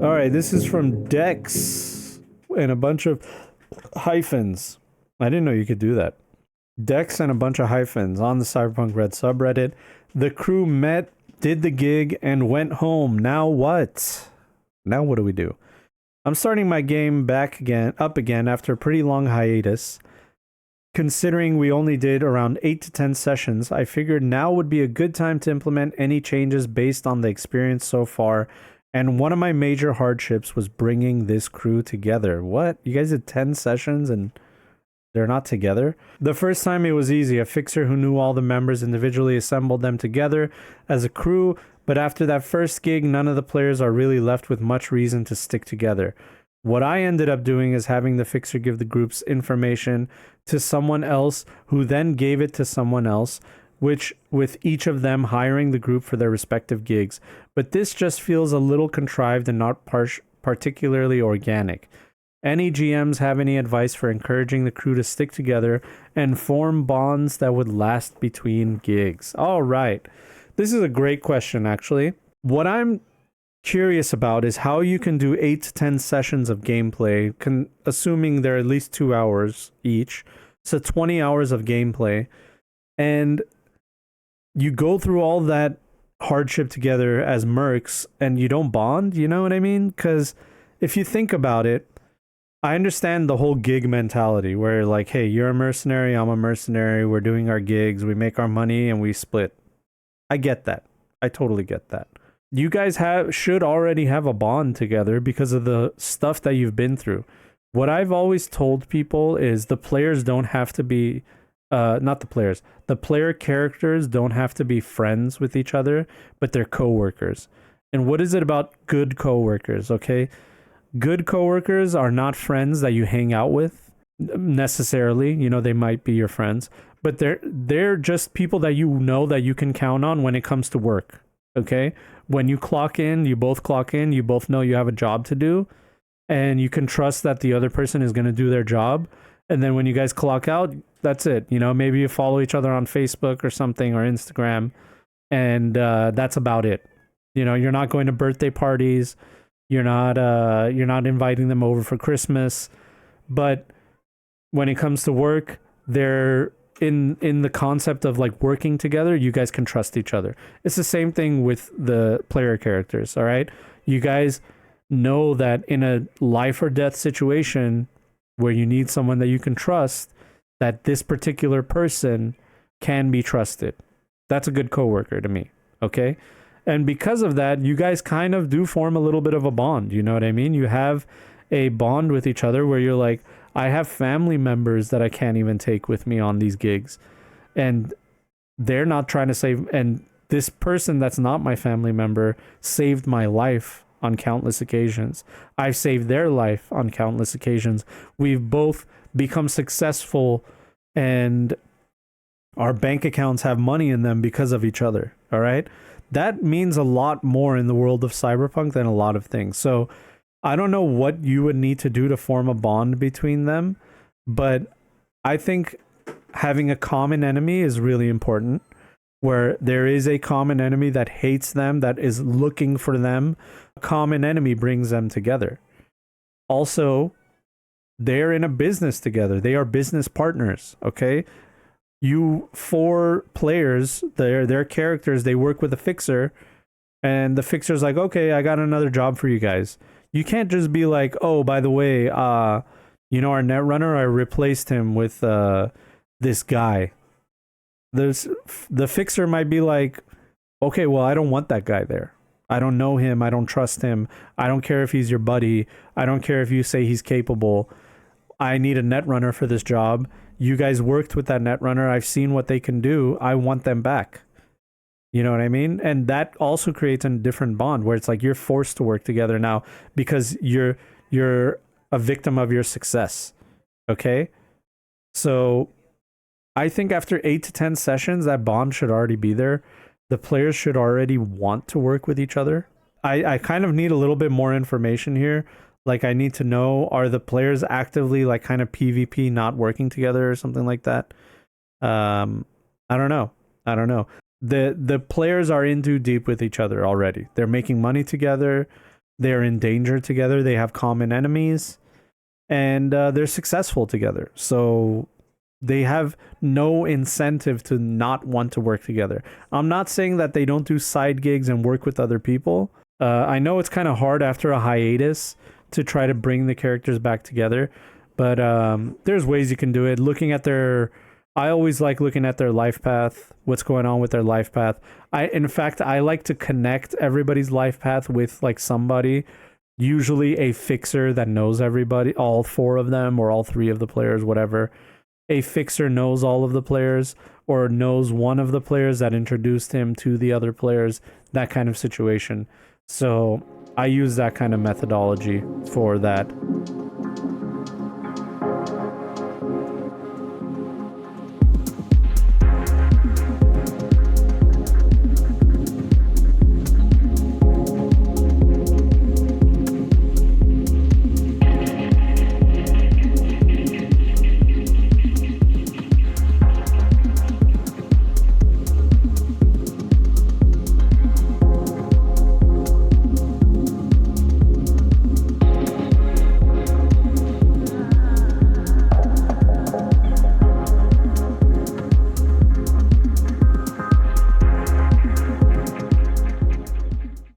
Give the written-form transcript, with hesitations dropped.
All right, this is from Dex and a bunch of hyphens. I didn't know you could do that. Dex and a bunch of hyphens on the Cyberpunk Red subreddit. The crew met, did the gig, and went home. Now what? Now what do we do? I'm starting my game up again after a pretty long hiatus. Considering we only did around 8 to 10 sessions, I figured now would be a good time to implement any changes based on the experience so far. And one of my major hardships was bringing this crew together. What? You guys did 10 sessions and they're not together? The first time it was easy. A fixer who knew all the members individually assembled them together as a crew. But after that first gig, none of the players are really left with much reason to stick together. What I ended up doing is having the fixer give the group's information to someone else who then gave it to someone else, which with each of them hiring the group for their respective gigs. But this just feels a little contrived and not particularly organic. Any GMs have any advice for encouraging the crew to stick together and form bonds that would last between gigs? All right. This is a great question, actually. What I'm curious about is how you can do 8 to 10 sessions of gameplay, assuming they're at least 2 hours each. So 20 hours of gameplay. And you go through all that hardship together as mercs and you don't bond, you know what I mean? Because if you think about it, I understand the whole gig mentality where like, hey, you're a mercenary, I'm a mercenary, we're doing our gigs, we make our money and we split. I get that. I totally get that. You guys should already have a bond together because of the stuff that you've been through. What I've always told people is the players don't have to be not the players. The player characters don't have to be friends with each other, but they're coworkers. And what is it about good coworkers, okay? Good coworkers are not friends that you hang out with necessarily. You know, they might be your friends, but they're just people that you know that you can count on when it comes to work, okay? When you clock in, you both know you have a job to do, and you can trust that the other person is going to do their job. And then when you guys clock out, that's it. You know, maybe you follow each other on Facebook or something or Instagram, and that's about it. You know, you're not going to birthday parties. You're not inviting them over for Christmas. But when it comes to work, they're in the concept of like working together. You guys can trust each other. It's the same thing with the player characters. All right, you guys know that in a life or death situation where you need someone that you can trust, that this particular person can be trusted. That's a good coworker to me, okay? And because of that, you guys kind of do form a little bit of a bond, you know what I mean? You have a bond with each other where you're like, I have family members that I can't even take with me on these gigs, and they're not trying to save, and this person that's not my family member saved my life on countless occasions. I've saved their life on countless occasions. We've both become successful and our bank accounts have money in them because of each other. All right. That means a lot more in the world of Cyberpunk than a lot of things. So I don't know what you would need to do to form a bond between them, but I think having a common enemy is really important, where there is a common enemy that hates them, that is looking for them. A common enemy brings them together. Also, they're in a business together. They are business partners, okay? You 4 players, their characters, they work with a fixer, and the fixer's like, okay, I got another job for you guys. You can't just be like, oh, by the way, our netrunner, I replaced him with this guy. The fixer might be like, okay, well, I don't want that guy there. I don't know him. I don't trust him. I don't care if he's your buddy. I don't care if you say he's capable. I need a netrunner for this job. You guys worked with that netrunner. I've seen what they can do. I want them back. You know what I mean? And that also creates a different bond where it's like you're forced to work together now because you're a victim of your success. Okay? So I think after 8 to 10 sessions, that bond should already be there. The players should already want to work with each other. I kind of need a little bit more information here. Like, I need to know, are the players actively, like, kind of PvP not working together or something like that? I don't know. The players are in too deep with each other already. They're making money together. they're in danger together, they have common enemies, and they're successful together. So they have no incentive to not want to work together. I'm not saying that they don't do side gigs and work with other people. I know it's kind of hard after a hiatus to try to bring the characters back together, but there's ways you can do it. I always like looking at their life path, what's going on with their life path. In fact, I like to connect everybody's life path with like somebody, usually a fixer that knows everybody, all 4 of them or all 3 of the players, whatever. A fixer knows all of the players or knows one of the players that introduced him to the other players, that kind of situation. So I use that kind of methodology for that.